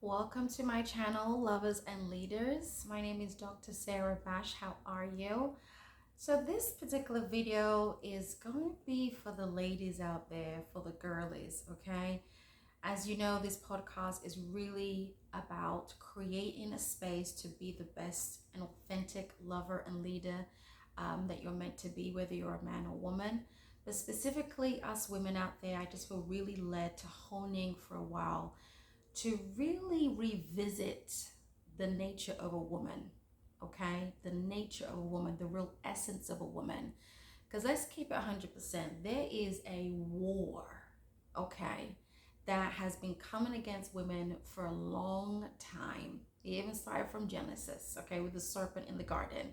Welcome to my channel, lovers and leaders. My name is Dr. Sarah Bash. How are you? So this particular video is going to be for the ladies out there, for the girlies, okay? As you know, this podcast is really about creating a space to be the best and authentic lover and leader that you're meant to be, whether you're a man or woman. But specifically us women out there, I just feel really led to honing for a while to really revisit the nature of a woman, okay? The nature of a woman, the real essence of a woman. Because let's keep it 100%. There is a war, okay, that has been coming against women for a long time. It even started from Genesis, okay, with the serpent in the garden.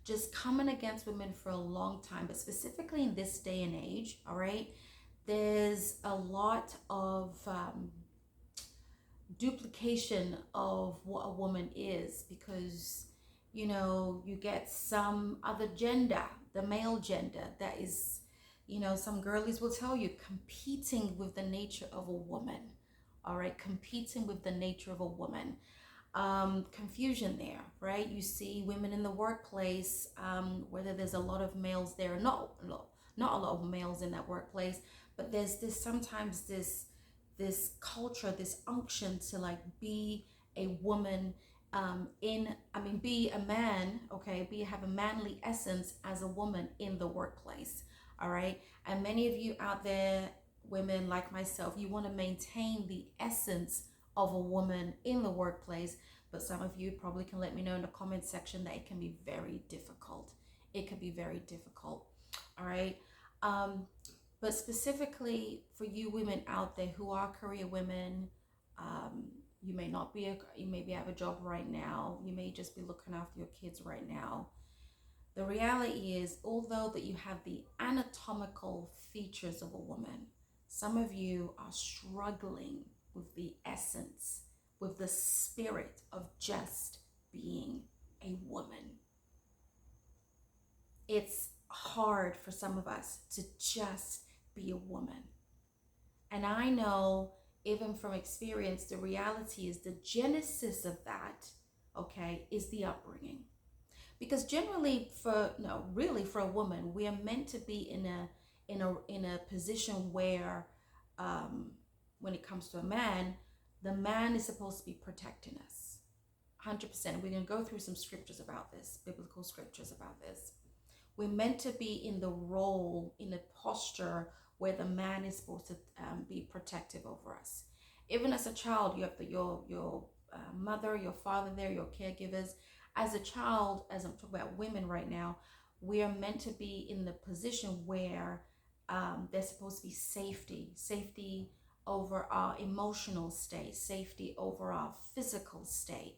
Just coming against women for a long time, but specifically in this day and age, all right, there's a lot of duplication of what a woman is, because you get some other gender, the male gender, that is, some girlies will tell you, competing with the nature of a woman. All right, competing with the nature of a woman. Confusion there, right? You see women in the workplace, whether there's a lot of males there, not a lot of males in that workplace, but there's sometimes this culture, this unction to like be a woman, be a man, okay, have a manly essence as a woman in the workplace. All right. And many of you out there, women like myself, you want to maintain the essence of a woman in the workplace, but some of you probably can let me know in the comment section that it can be very difficult. It could be very difficult. All right. But specifically for you women out there who are career women, you may not be you maybe have a job right now, you may just be looking after your kids right now. The reality is, although that you have the anatomical features of a woman, some of you are struggling with the essence, with the spirit of just being a woman. It's hard for some of us to just be a woman. And I know, even from experience, the reality is the genesis of that, okay, is the upbringing. Because generally, for a woman, we are meant to be in a position where, when it comes to a man, the man is supposed to be protecting us, 100%. We're going to go through some scriptures about this, biblical scriptures about this. We're meant to be in the role, in the posture where the man is supposed to be protective over us. Even as a child, you have your mother, your father there, your caregivers. As a child, as I'm talking about women right now, we are meant to be in the position where there's supposed to be safety over our emotional state, safety over our physical state,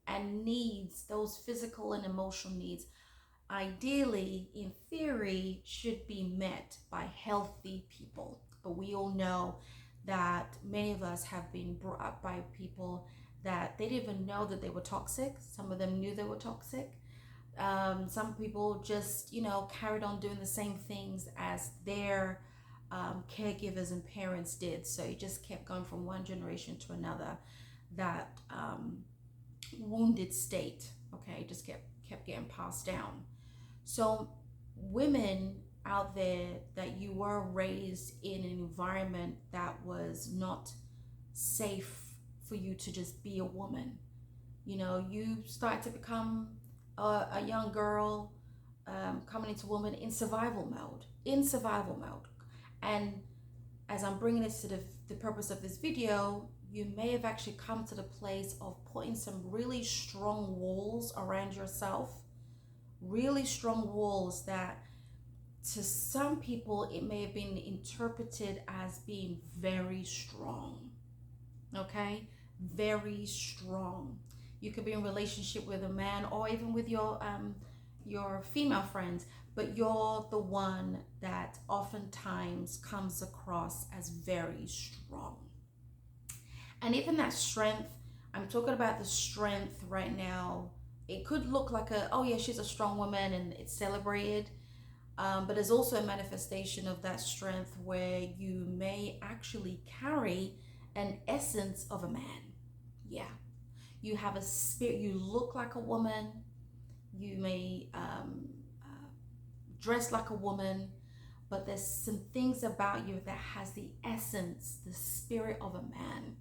and needs, those physical and emotional needs, ideally, in theory, should be met by healthy people. But we all know that many of us have been brought up by people that they didn't even know that they were toxic. Some of them knew they were toxic. Some people just, carried on doing the same things as their caregivers and parents did. So it just kept going from one generation to another. That wounded state, okay, just kept getting passed down. So women out there, that you were raised in an environment that was not safe for you to just be a woman. You start to become a young girl, coming into woman in survival mode. And as I'm bringing this to the purpose of this video, you may have actually come to the place of putting some really strong walls around yourself, really strong walls that to some people it may have been interpreted as being very strong. Okay, very strong. You could be in a relationship with a man, or even with your female friends, but you're the one that oftentimes comes across as very strong. And even that strength, I'm talking about the strength right now. It could look like oh yeah, she's a strong woman and it's celebrated. But there's also a manifestation of that strength where you may actually carry an essence of a man. Yeah. You have a spirit, you look like a woman, you may dress like a woman, but there's some things about you that has the essence, the spirit of a man.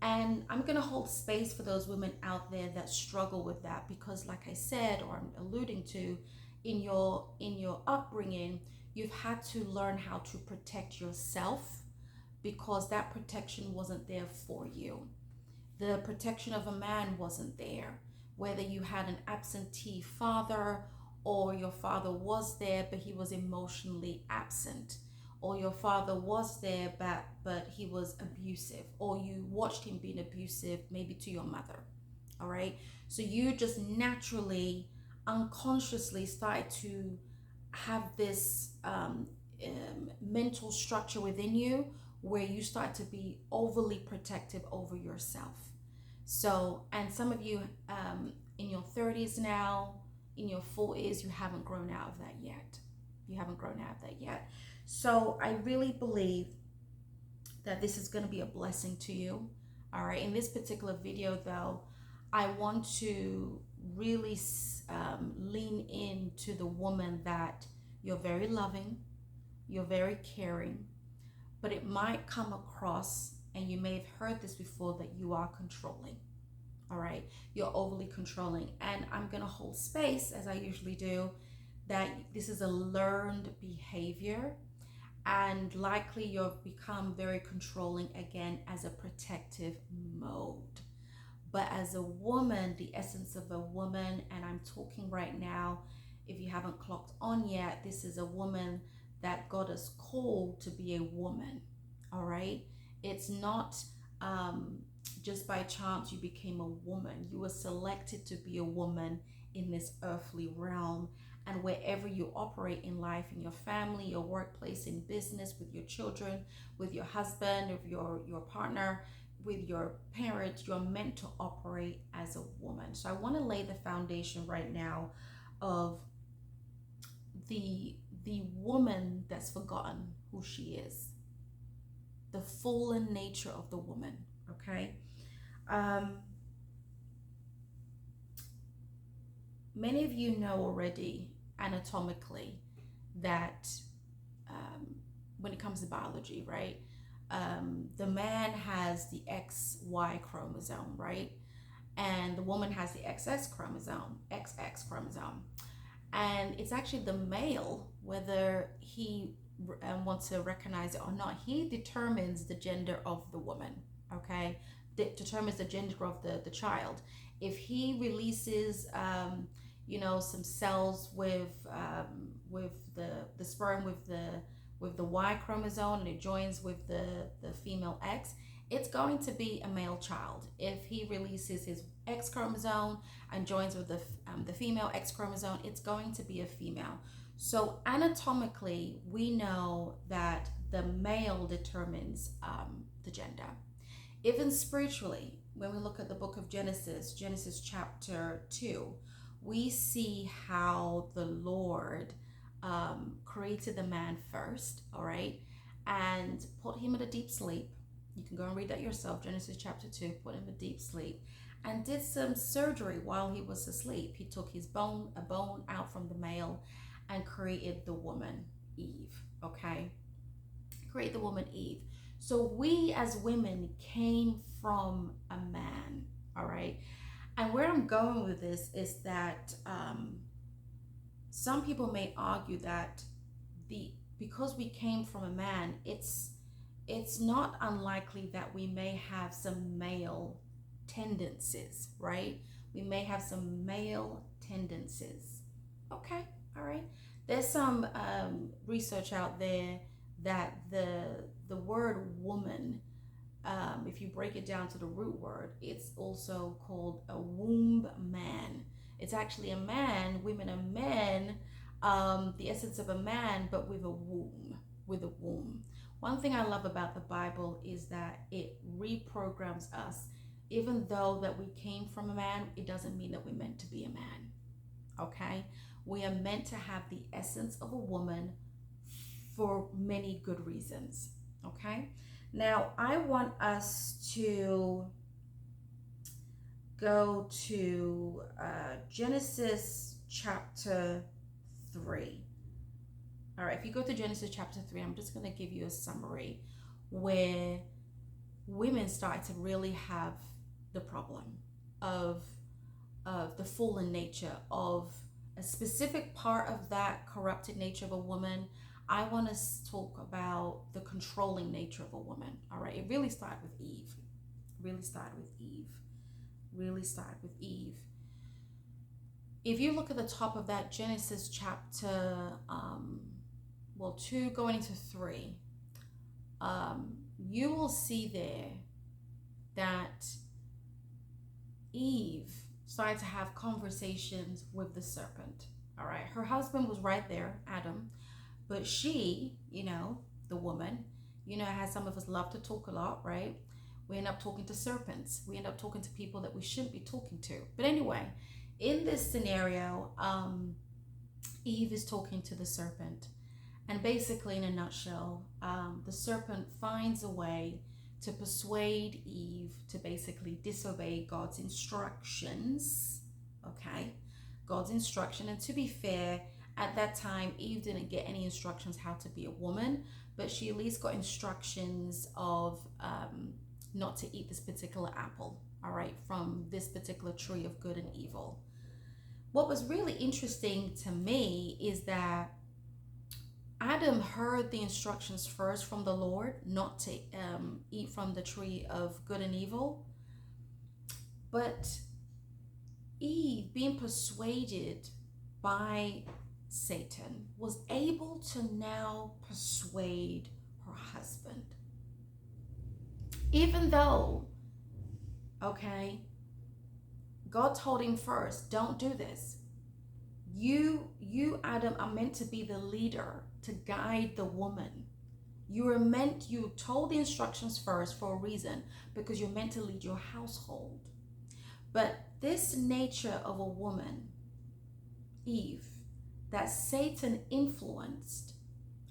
And I'm going to hold space for those women out there that struggle with that, because like I said, or I'm alluding to, in your upbringing, you've had to learn how to protect yourself because that protection wasn't there for you. The protection of a man wasn't there. Whether you had an absentee father, or your father was there but he was emotionally absent, or your father was there but he was abusive, or you watched him being abusive maybe to your mother. All right, so you just naturally, unconsciously started to have this mental structure within you where you start to be overly protective over yourself. So, and some of you in your 30s now, in your 40s, you haven't grown out of that yet. You haven't grown out of that yet. So I really believe that this is going to be a blessing to you. All right. In this particular video, though, I want to really lean into the woman that you're very loving, you're very caring, but it might come across, and you may have heard this before, that you are controlling. All right, you're overly controlling. And I'm going to hold space, as I usually do, that this is a learned behavior, and likely you've become very controlling again as a protective mode. But as a woman, the essence of a woman, and I'm talking right now, if you haven't clocked on yet, this is a woman that God has called to be a woman. All right, it's not just by chance you became a woman. You were selected to be a woman in this earthly realm. And wherever you operate in life, in your family, your workplace, in business, with your children, with your husband, with your partner, with your parents, you're meant to operate as a woman. So I want to lay the foundation right now of the woman that's forgotten who she is, the fallen nature of the woman. Okay. Many of you know already anatomically that when it comes to biology, right? The man has the XY chromosome, right? And the woman has the XX chromosome, XX chromosome. And it's actually the male, whether he wants to recognize it or not, he determines the gender of the woman, okay? Determines the gender of the child. If he releases, some cells with the sperm with the Y chromosome, and it joins with the female X, it's going to be a male child. If he releases his X chromosome and joins with the female X chromosome, it's going to be a female. So anatomically, we know that the male determines the gender. Even spiritually, when we look at the book of Genesis chapter 2, we see how the Lord created the man first, all right, and put him in a deep sleep. You can go and read that yourself, Genesis chapter 2, put him in a deep sleep, and did some surgery while he was asleep. He took a bone out from the male, and created the woman, Eve, okay? Create the woman, Eve. So we as women came from a man, all right? And where I'm going with this is that some people may argue that because we came from a man, it's not unlikely that we may have some male tendencies, right? We may have some male tendencies. Okay, all right. There's some research out there that the word woman, if you break it down to the root word, it's also called a womb man. It's actually a man, women are men, the essence of a man, but with a womb, One thing I love about the Bible is that it reprograms us. Even though that we came from a man, it doesn't mean that we're meant to be a man, okay? We are meant to have the essence of a woman for many good reasons, okay? Now, I want us to go to Genesis chapter 3. All right, if you go to Genesis chapter 3, I'm just going to give you a summary where women start to really have the problem of the fallen nature of a specific part of that corrupted nature of a woman. I want to talk about the controlling nature of a woman. All right, it really started with Eve. Really started with Eve. Really started with Eve. If you look at the top of that Genesis chapter 2 going into 3, you will see there that Eve started to have conversations with the serpent. All right, her husband was right there, Adam, but she, the woman, as some of us love to talk a lot, right? We end up talking to serpents. We end up talking to people that we shouldn't be talking to. But anyway, in this scenario, Eve is talking to the serpent. And basically, in a nutshell, the serpent finds a way to persuade Eve to basically disobey God's instructions. Okay? God's instruction. And to be fair, at that time, Eve didn't get any instructions how to be a woman, but she at least got instructions of not to eat this particular apple, all right, from this particular tree of good and evil. What was really interesting to me is that Adam heard the instructions first from the Lord not to eat from the tree of good and evil. But Eve, being persuaded by Satan, was able to now persuade her husband. Even though, okay, God told him first, don't do this. You, Adam, are meant to be the leader, to guide the woman. You told the instructions first for a reason, because you're meant to lead your household. But this nature of a woman, Eve, that Satan influenced,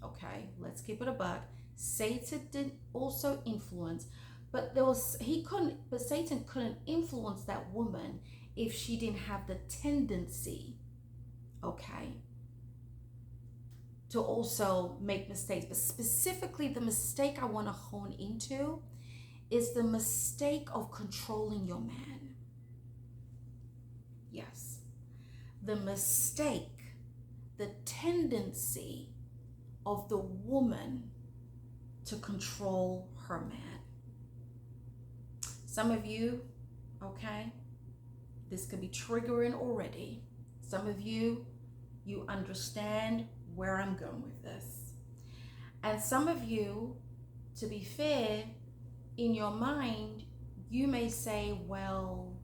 okay, let's keep it a buck. Satan did also influence, but Satan couldn't influence that woman if she didn't have the tendency, okay, to also make mistakes. But specifically, the mistake I want to hone into is the mistake of controlling your man. Yes. The mistake, the tendency of the woman to control her man. Some of you, okay, this could be triggering already. Some of you understand where I'm going with this. And some of you, to be fair, in your mind, you may say, well,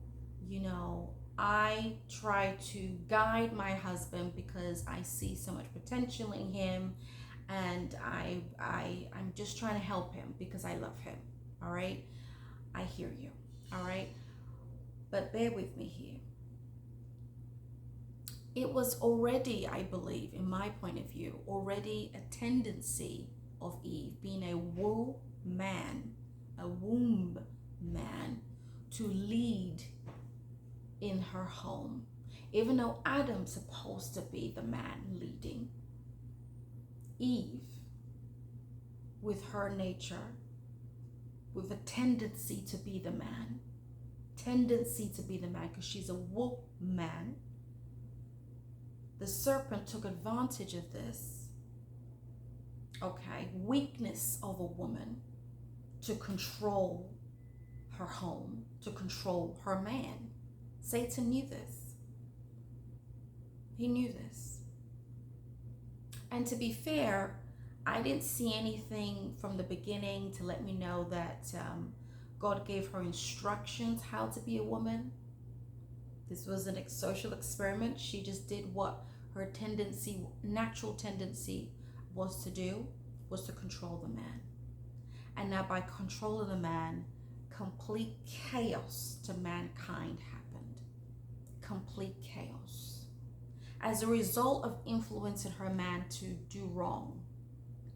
I try to guide my husband because I see so much potential in him, and I'm just trying to help him because I love him. All right? I hear you. All right? But bear with me here. It was already, I believe, in my point of view, already a tendency of Eve being a womb man, to lead in her home. Even though Adam's supposed to be the man leading, Eve, with her nature, with a tendency to be the man, because she's a woman, the serpent took advantage of this, okay, weakness of a woman to control her home, to control her man. Satan knew this. He knew this. And to be fair, I didn't see anything from the beginning to let me know that God gave her instructions how to be a woman. This was a social experiment. She just did what her natural tendency was to do, was to control the man. And now by controlling the man, complete chaos to mankind happened. Complete chaos. As a result of influencing her man to do wrong,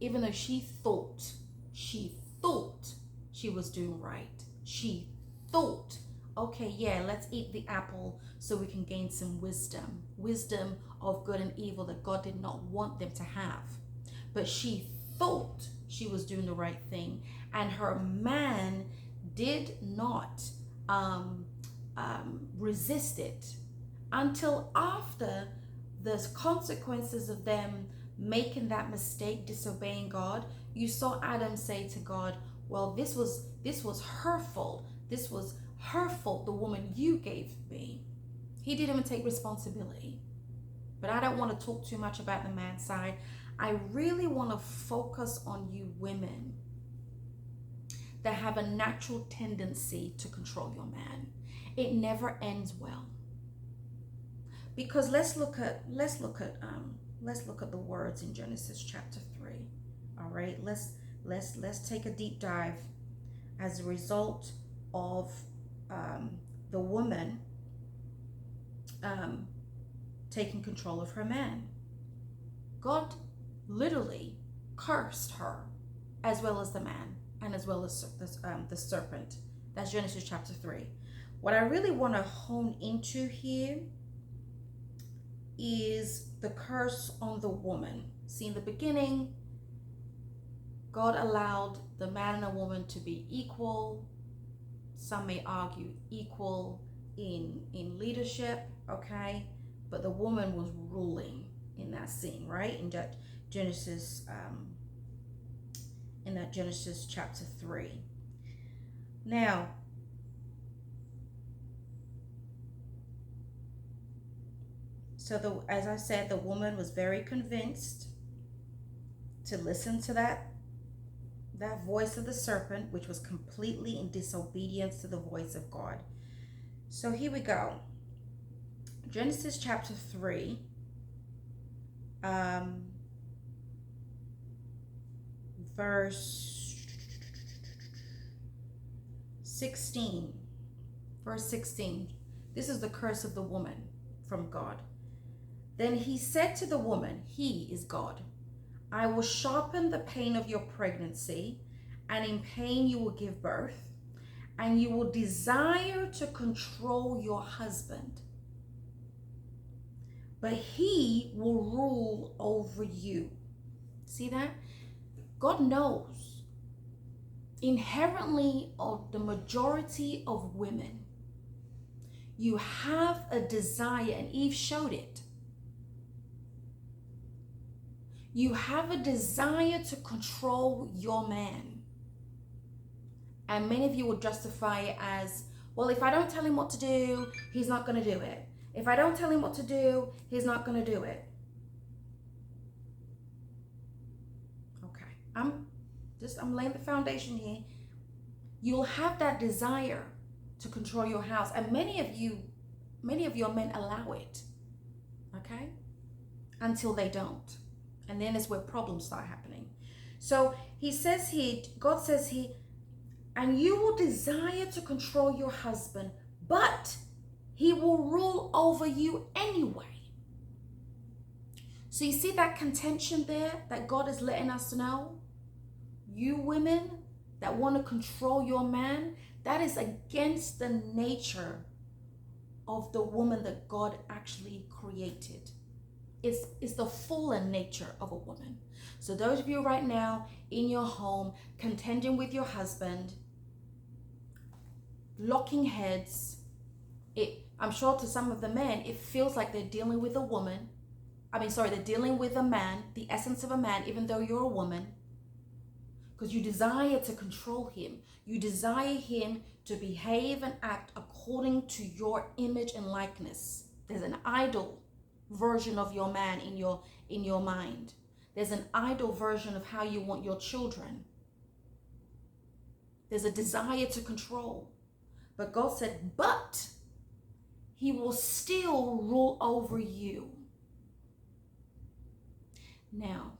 even though she thought she was doing right. She thought okay, yeah, let's eat the apple so we can gain some wisdom of good and evil that God did not want them to have. But she thought she was doing the right thing, and her man did not resist it until after the consequences of them making that mistake, disobeying God. You saw Adam say to God, well, this was her fault. This was her fault, the woman you gave me. He didn't even take responsibility. But I don't want to talk too much about the man's side. I really want to focus on you women that have a natural tendency to control your man. It never ends well. Because let's look at the words in Genesis chapter 3. All right, let's take a deep dive as a result of the woman taking control of her man. God literally cursed her, as well as the man, and as well as the serpent. That's Genesis chapter 3. What I really want to hone into here is the curse on the woman. See, in the beginning, God allowed the man and the woman to be equal. Some may argue equal in leadership, okay? But the woman was ruling in that scene, right? In that Genesis chapter 3. Now, so as I said, the woman was very convinced to listen to that voice of the serpent, which was completely in disobedience to the voice of God. So here we go. Genesis chapter 3. Verse 16. Verse 16. This is the curse of the woman from God. Then he said to the woman, he is God, I will sharpen the pain of your pregnancy, and in pain you will give birth, and you will desire to control your husband, but he will rule over you. See that? God knows inherently of the majority of women, you have a desire, and Eve showed it. You have a desire to control your man. And many of you will justify it as, well, if I don't tell him what to do, he's not going to do it. If I don't tell him what to do, he's not going to do it. Okay, I'm laying the foundation here. You'll have that desire to control your house. And many of your men allow it. Okay? Until they don't. And then is where problems start happening. So he says here, God says here, and you will desire to control your husband, but he will rule over you anyway. So you see that contention there that God is letting us know? You women that want to control your man, that is against the nature of the woman that God actually created. It's the fallen nature of a woman. So those of you right now in your home contending with your husband, locking heads, I'm sure to some of the men it feels like they're dealing with a woman. They're dealing with a man, the essence of a man, even though you're a woman, because you desire to control him. You desire him to behave and act according to your image and likeness. There's an idol version of your man in your mind. There's an idol version of how you want your children. There's a desire to control. But God said, but he will still rule over you. Now,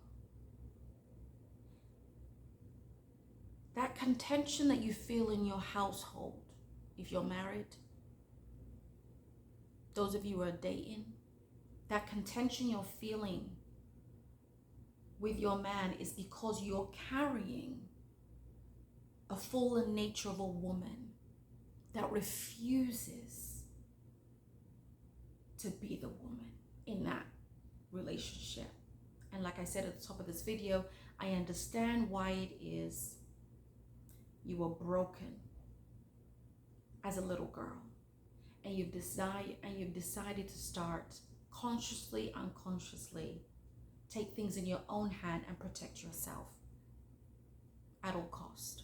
that contention that you feel in your household, if you're married, those of you who are dating, that contention you're feeling with your man is because you're carrying a fallen nature of a woman that refuses to be the woman in that relationship. And like I said at the top of this video, I understand why it is you were broken as a little girl, and you've decided to start consciously, unconsciously take things in your own hand and protect yourself at all cost.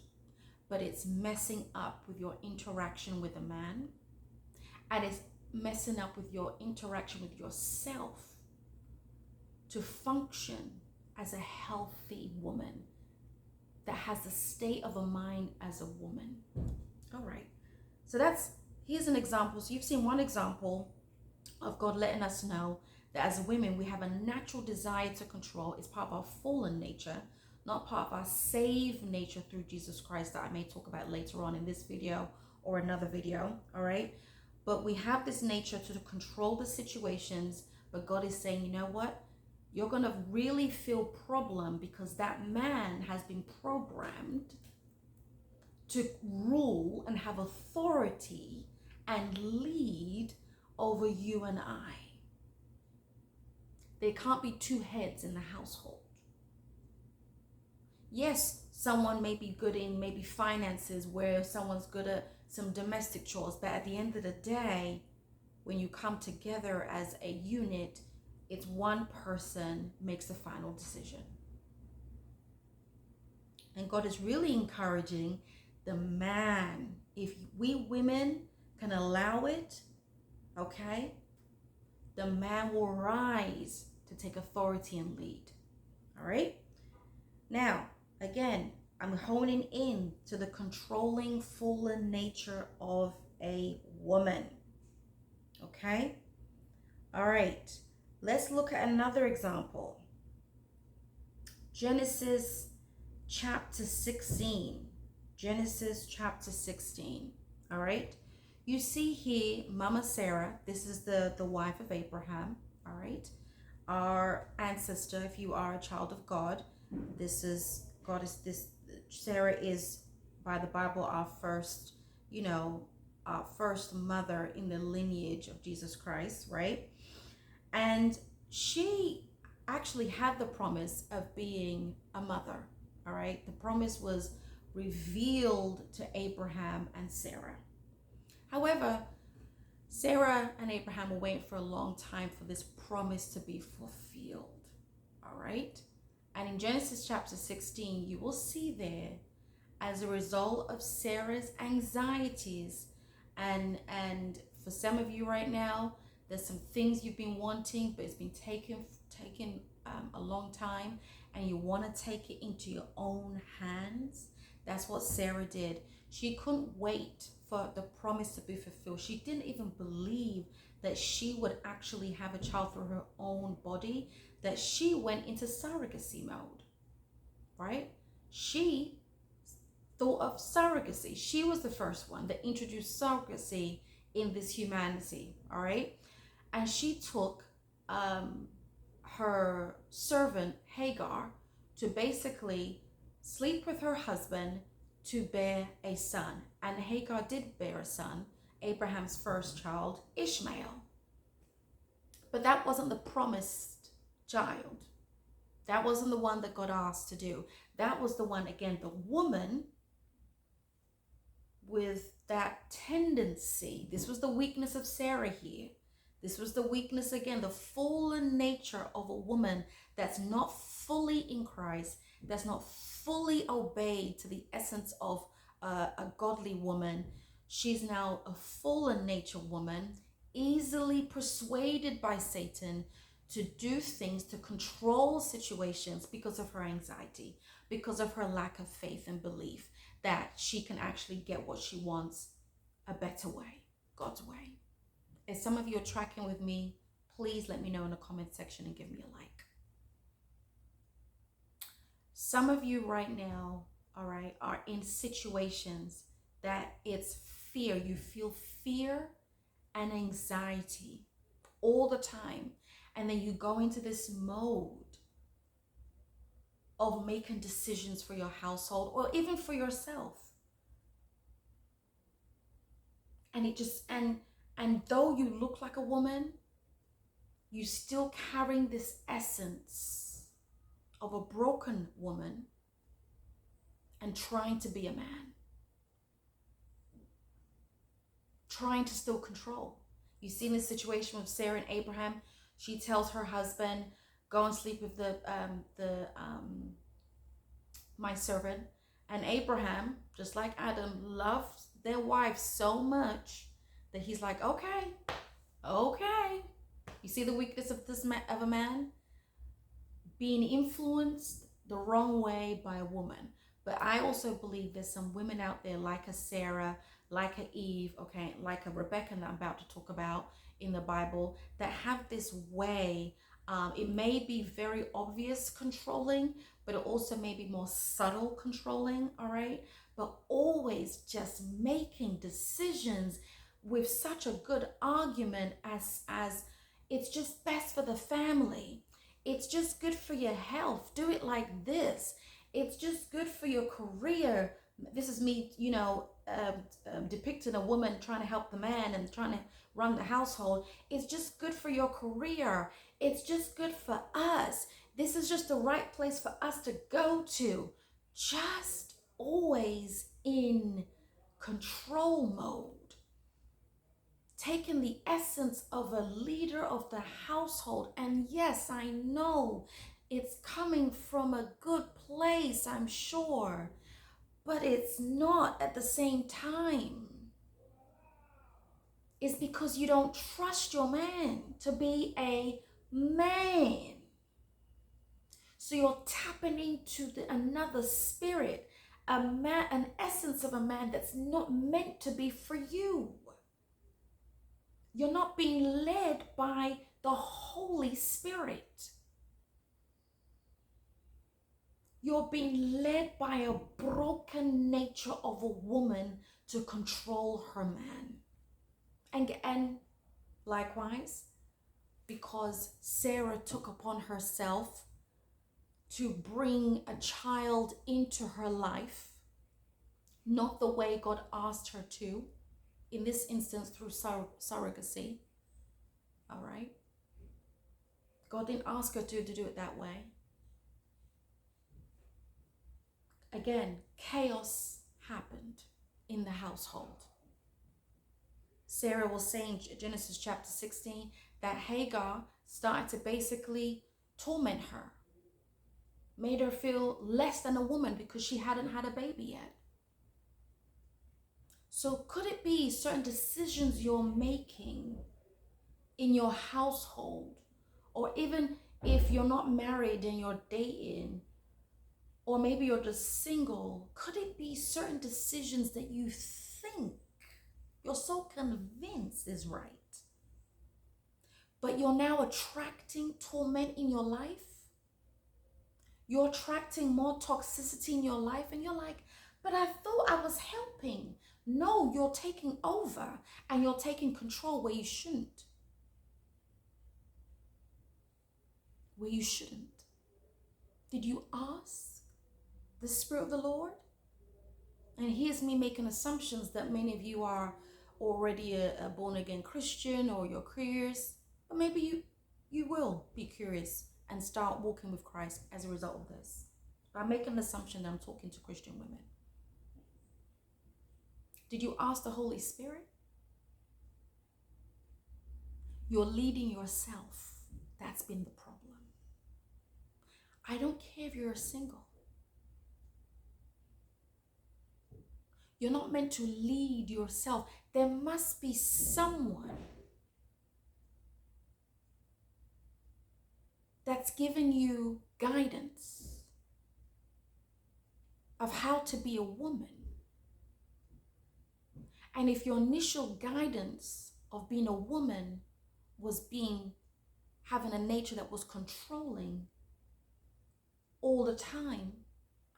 But it's messing up with your interaction with a man, and it's messing up with your interaction with yourself to function as a healthy woman that has the state of a mind as a woman. All right. So here's an example. So you've seen one example of God letting us know that as women, we have a natural desire to control. It's part of our fallen nature, not part of our saved nature through Jesus Christ, that I may talk about later on in this video or another video. All right. But we have this nature to control the situations. But God is saying, you know what? You're going to really feel problem because that man has been programmed to rule and have authority and lead over you and I. There can't be two heads in the household. Yes, someone may be good in maybe finances, where someone's good at some domestic chores, but at the end of the day, when you come together as a unit, it's one person makes the final decision. And God is really encouraging the man. If we women can allow it, okay, the man will rise to take authority and lead. All right. Now, again, I'm honing in to the controlling, fallen nature of a woman. Okay. All right. Let's look at another example. Genesis chapter 16. Genesis chapter 16. All right. You see here, Mama Sarah, this is the wife of Abraham. All right. Our ancestor, if you are a child of God, Sarah is, by the Bible, our first, our first mother in the lineage of Jesus Christ, right? And she actually had the promise of being a mother, all right? The promise was revealed to Abraham and Sarah. However, Sarah and Abraham were waiting for a long time for this promise to be fulfilled, all right? And in Genesis chapter 16, you will see there, as a result of Sarah's anxieties, and for some of you right now, there's some things you've been wanting, but it's been taken a long time, and you want to take it into your own hands. That's what Sarah did. She couldn't wait for the promise to be fulfilled. She didn't even believe that she would actually have a child through her own body, that she went into surrogacy mode, right? She thought of surrogacy. She was the first one that introduced surrogacy in this humanity, all right? And she took her servant Hagar to basically sleep with her husband to bear a son. And Hagar did bear a son, Abraham's first child, Ishmael. But that wasn't the promised child. That wasn't the one that God asked to do. That was the one, again, the woman with that tendency. This was the weakness of Sarah here. This was the weakness, again, the fallen nature of a woman that's not fully in Christ, that's not fully obeyed to the essence of a godly woman. She's now a fallen nature woman, easily persuaded by Satan to do things, to control situations because of her anxiety, because of her lack of faith and belief that she can actually get what she wants a better way, God's way. If some of you are tracking with me, please let me know in the comment section and give me a like. Some of you right now, all right, are in situations that it's fear. You feel fear and anxiety all the time. And then you go into this mode of making decisions for your household or even for yourself. And it just, and though you look like a woman, you still carrying this essence of a broken woman and trying to be a man, trying to still control. You see in this situation with Sarah and Abraham, she tells her husband, go and sleep with my servant. And Abraham, just like Adam, loved their wife so much that he's like, okay. You see the weakness of of a man? Being influenced the wrong way by a woman. But I also believe there's some women out there like a Sarah, like a Eve, okay, like a Rebecca that I'm about to talk about in the Bible, that have this way. It may be very obvious controlling, but it also may be more subtle controlling, all right? But always just making decisions with such a good argument as it's just best for the family. It's just good for your health. Do it like this. It's just good for your career. This is me, depicting a woman trying to help the man and trying to run the household. It's just good for your career. It's just good for us. This is just the right place for us to go to. Just always in control mode. Taking the essence of a leader of the household. And yes, I know it's coming from a good place, I'm sure, but it's not at the same time. It's because you don't trust your man to be a man. So you're tapping into another spirit, an essence of a man that's not meant to be for you. You're not being led by the Holy Spirit. You're being led by a broken nature of a woman to control her man. And likewise, because Sarah took upon herself to bring a child into her life, not the way God asked her to, in this instance through surrogacy, all right? God didn't ask her to do it that way. Again, chaos happened in the household. Sarah was saying in Genesis chapter 16 that Hagar started to basically torment her, made her feel less than a woman because she hadn't had a baby yet. So could it be certain decisions you're making in your household, or even if you're not married and you're dating, or maybe you're just single, could it be certain decisions that you think you're so convinced is right, but you're now attracting torment in your life? You're attracting more toxicity in your life, and you're like, but I thought I was helping. No, you're taking over and you're taking control where you shouldn't. Where you shouldn't. Did you ask the Spirit of the Lord? And here's me making assumptions that many of you are already a born-again Christian, or you're curious, but maybe you will be curious and start walking with Christ as a result of this. But I'm making an assumption that I'm talking to Christian women. Did you ask the Holy Spirit? You're leading yourself. That's been the problem. I don't care if you're single. You're not meant to lead yourself. There must be someone that's given you guidance of how to be a woman. And if your initial guidance of being a woman was having a nature that was controlling all the time,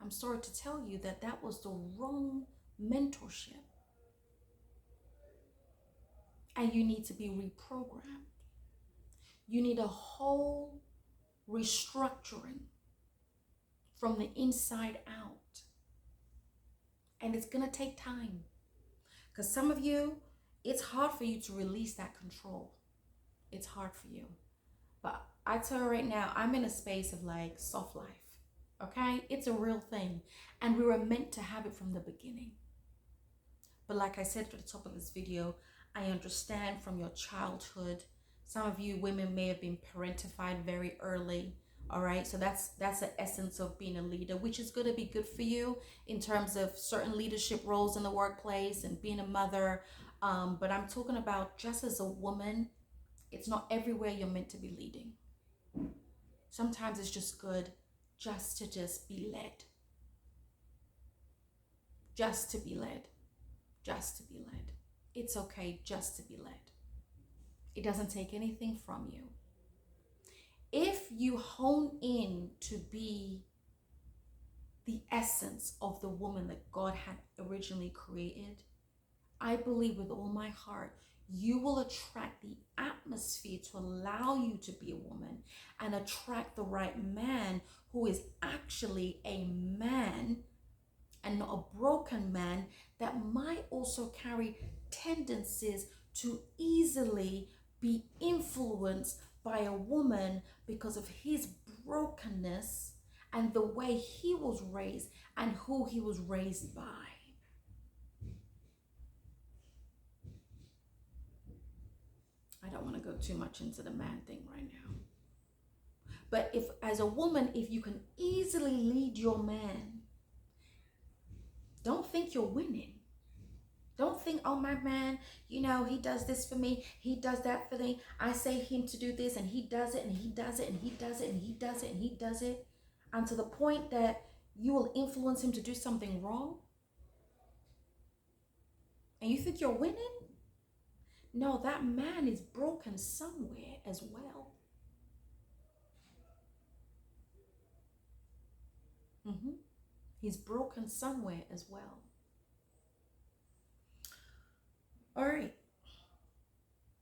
I'm sorry to tell you that was the wrong mentorship. And you need to be reprogrammed. You need a whole restructuring from the inside out. And it's going to take time. Because some of you, it's hard for you to release that control. It's hard for you. But I tell you right now, I'm in a space of like soft life. Okay? It's a real thing. And we were meant to have it from the beginning. But like I said at the top of this video, I understand from your childhood, some of you women may have been parentified very early. All right, so that's the essence of being a leader, which is going to be good for you in terms of certain leadership roles in the workplace and being a mother. But I'm talking about just as a woman, it's not everywhere you're meant to be leading. Sometimes it's just good just to be led. Just to be led. Just to be led. It's okay just to be led. It doesn't take anything from you. If you hone in to be the essence of the woman that God had originally created, I believe with all my heart, you will attract the atmosphere to allow you to be a woman and attract the right man who is actually a man and not a broken man that might also carry tendencies to easily be influenced by a woman because of his brokenness and the way he was raised and who he was raised by. I don't want to go too much into the man thing right now. But if, as a woman, if you can easily lead your man, don't think you're winning. Don't think, oh, my man, you know, he does this for me. He does that for me. I say him to do this and he does it and he does it and he does it and he does it and he does it. And to the point that you will influence him to do something wrong. And you think you're winning? No, that man is broken somewhere as well. He's broken somewhere as well. All right.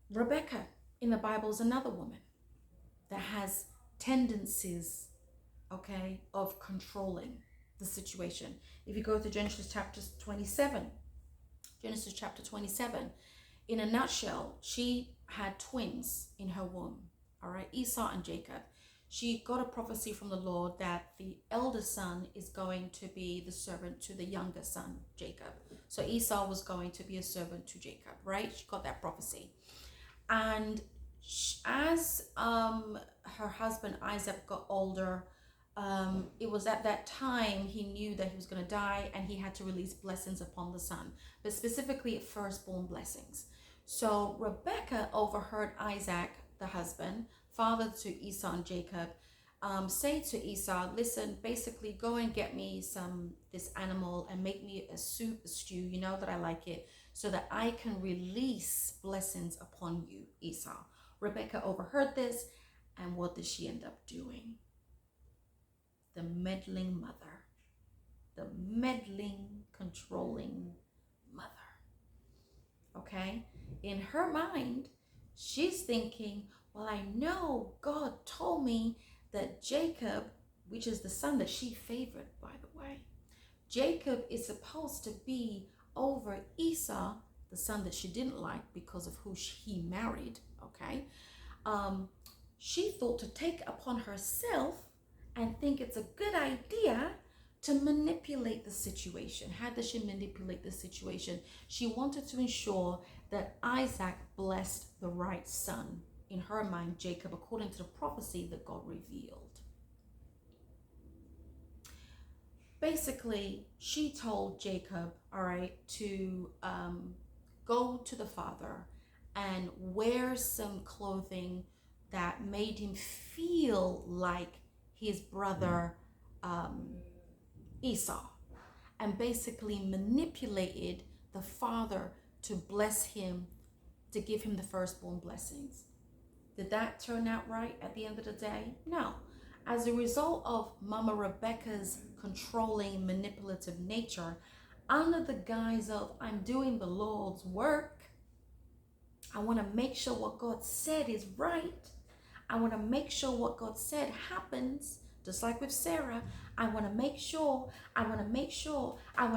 Rebecca in the Bible is another woman that has tendencies, okay, of controlling the situation. If you go to Genesis chapter 27, in a nutshell, she had twins in her womb, all right, Esau and Jacob. She got a prophecy from the Lord that the elder son is going to be the servant to the younger son, Jacob. So Esau was going to be a servant to Jacob, right? She got that prophecy. And as her husband Isaac got older, it was at that time he knew that he was going to die and he had to release blessings upon the son, but specifically firstborn blessings. So Rebecca overheard Isaac, the husband, father to Esau and Jacob, say to Esau, listen, basically go and get me this animal and make me a soup, a stew, you know that I like it, so that I can release blessings upon you, Esau. Rebecca overheard this, and what did she end up doing? The meddling mother, the meddling, controlling mother. Okay? In her mind, she's thinking, well, I know God told me that Jacob, which is the son that she favored, by the way, Jacob is supposed to be over Esau, the son that she didn't like because of who he married, okay? She thought to take upon herself and think it's a good idea to manipulate the situation. How does she manipulate the situation? She wanted to ensure that Isaac blessed the right son. In her mind, Jacob, according to the prophecy that God revealed. Basically, she told Jacob, all right, to go to the father and wear some clothing that made him feel like his brother Esau, and basically manipulated the father to bless him, to give him the firstborn blessings. Did that turn out right at the end of the day? No. As a result of Mama Rebecca's controlling, manipulative nature, under the guise of I'm doing the Lord's work, I want to make sure what God said is right. I want to make sure what God said happens, just like with Sarah. I want to make sure, I want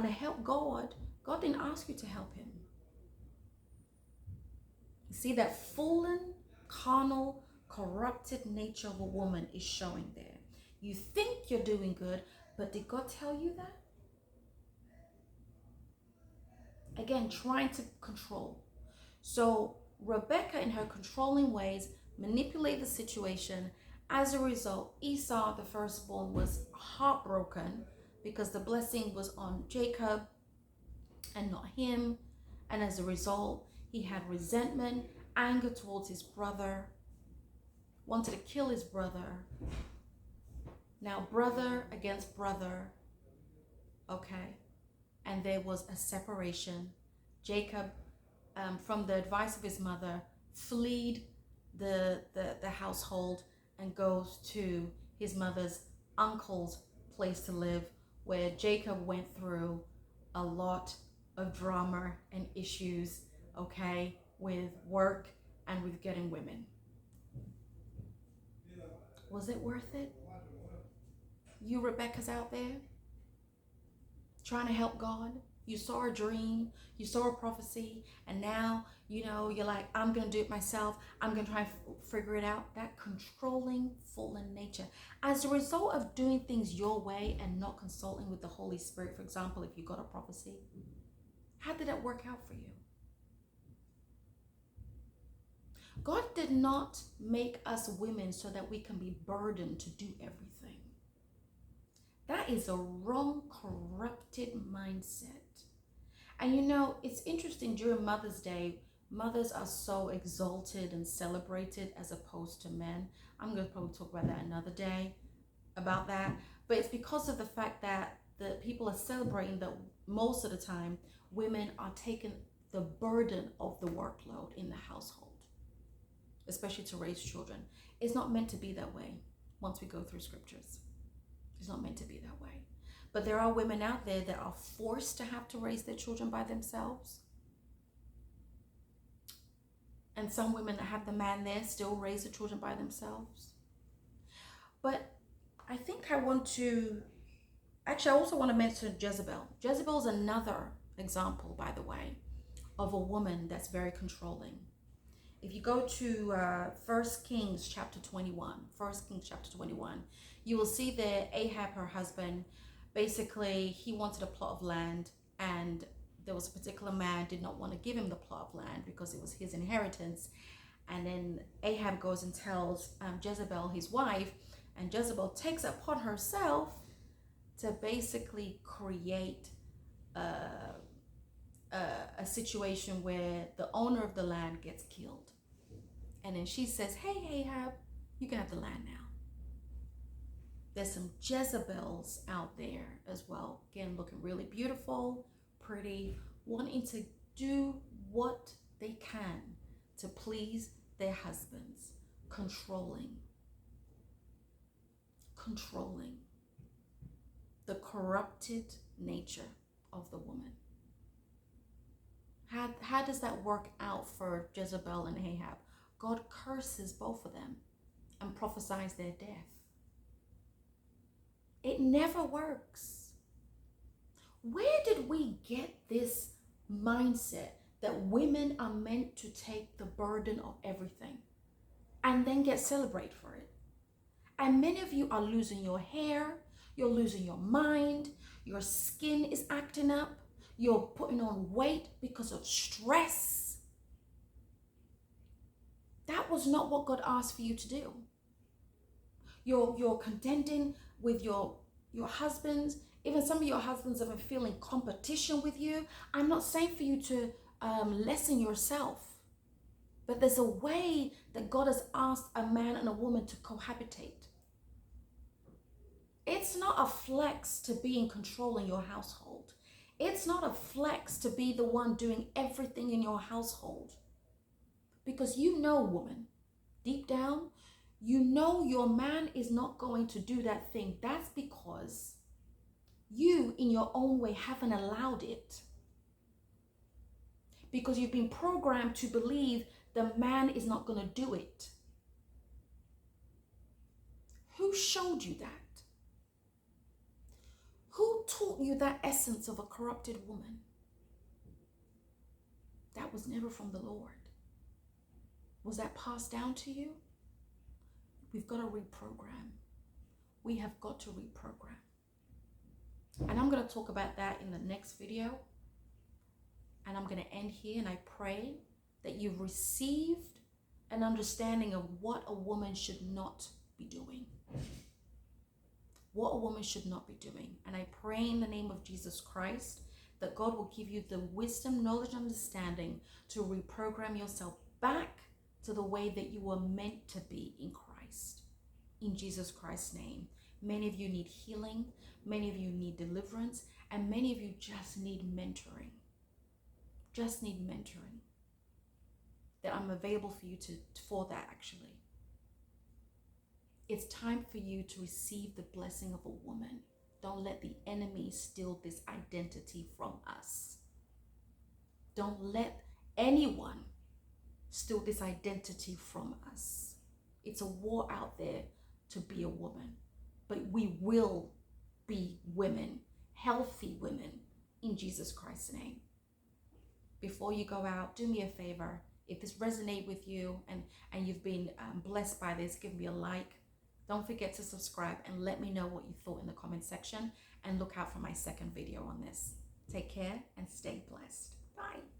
to help God. God didn't ask you to help him. See, that fallen, carnal, corrupted nature of a woman is showing there. You think you're doing good, but did God tell you that? Again, trying to control. So Rebecca, in her controlling ways, manipulated the situation. As a result, Esau, the firstborn, was heartbroken because the blessing was on Jacob and not him. And as a result, he had resentment, anger towards his brother, wanted to kill his brother. Now, brother against brother, okay? And there was a separation. Jacob, from the advice of his mother, fled the household and goes to his mother's uncle's place to live, where Jacob went through a lot of drama and issues, okay, with work and with getting women. Was it worth it? You Rebecca's out there trying to help God. You saw a dream, you saw a prophecy, and now, you're like, I'm going to do it myself. I'm going to try and figure it out. That controlling, fallen nature. As a result of doing things your way and not consulting with the Holy Spirit, for example, if you got a prophecy, how did that work out for you? God did not make us women so that we can be burdened to do everything. That is a wrong, corrupted mindset. And it's interesting, during Mother's Day, mothers are so exalted and celebrated as opposed to men. I'm going to probably talk about that another day, about that. But it's because of the fact that the people are celebrating that most of the time, women are taking the burden of the workload in the household, especially to raise children. It's not meant to be that way once we go through scriptures. It's not meant to be that way. But there are women out there that are forced to have to raise their children by themselves. And some women that have the man there still raise the children by themselves. But I think I also want to mention Jezebel. Jezebel is another example, by the way, of a woman that's very controlling. If you go to 1 Kings chapter 21, you will see that Ahab, her husband, basically, he wanted a plot of land, and there was a particular man did not want to give him the plot of land because it was his inheritance. And then Ahab goes and tells Jezebel, his wife, and Jezebel takes it upon herself to basically create a situation where the owner of the land gets killed. And then she says, hey, Ahab, you can have the land now. There's some Jezebels out there as well. Again, looking really beautiful, pretty, wanting to do what they can to please their husbands. Controlling. The corrupted nature of the woman. How does that work out for Jezebel and Ahab? God curses both of them and prophesies their death. It never works. Where did we get this mindset that women are meant to take the burden of everything and then get celebrated for it? And many of you are losing your hair, you're losing your mind, your skin is acting up, you're putting on weight because of stress. That was not what God asked for you to do. You're contending with your husbands. Even some of your husbands have been feeling competition with you. I'm not saying for you to lessen yourself, but there's a way that God has asked a man and a woman to cohabitate. It's not a flex to be in control in your household. It's not a flex to be the one doing everything in your household. Because woman, deep down, your man is not going to do that thing. That's because you, in your own way, haven't allowed it. Because you've been programmed to believe the man is not going to do it. Who showed you that? Who taught you that essence of a corrupted woman? That was never from the Lord. Was that passed down to you? We've got to reprogram. We have got to reprogram. And I'm going to talk about that in the next video. And I'm going to end here, and I pray that you've received an understanding of what a woman should not be doing. What a woman should not be doing. And I pray in the name of Jesus Christ that God will give you the wisdom, knowledge, understanding to reprogram yourself back to the way that you were meant to be in Christ. In Jesus Christ's name. Many of you need healing. Many of you need deliverance. And many of you just need mentoring. Just need mentoring. That I'm available for you for that actually. It's time for you to receive the blessing of a woman. Don't let the enemy steal this identity from us. Don't let anyone steal this identity from us. It's a war out there to be a woman. But we will be women, healthy women, in Jesus Christ's name. Before you go out, do me a favor. If this resonates with you and you've been blessed by this, give me a like. Don't forget to subscribe and let me know what you thought in the comment section, and look out for my second video on this. Take care and stay blessed. Bye.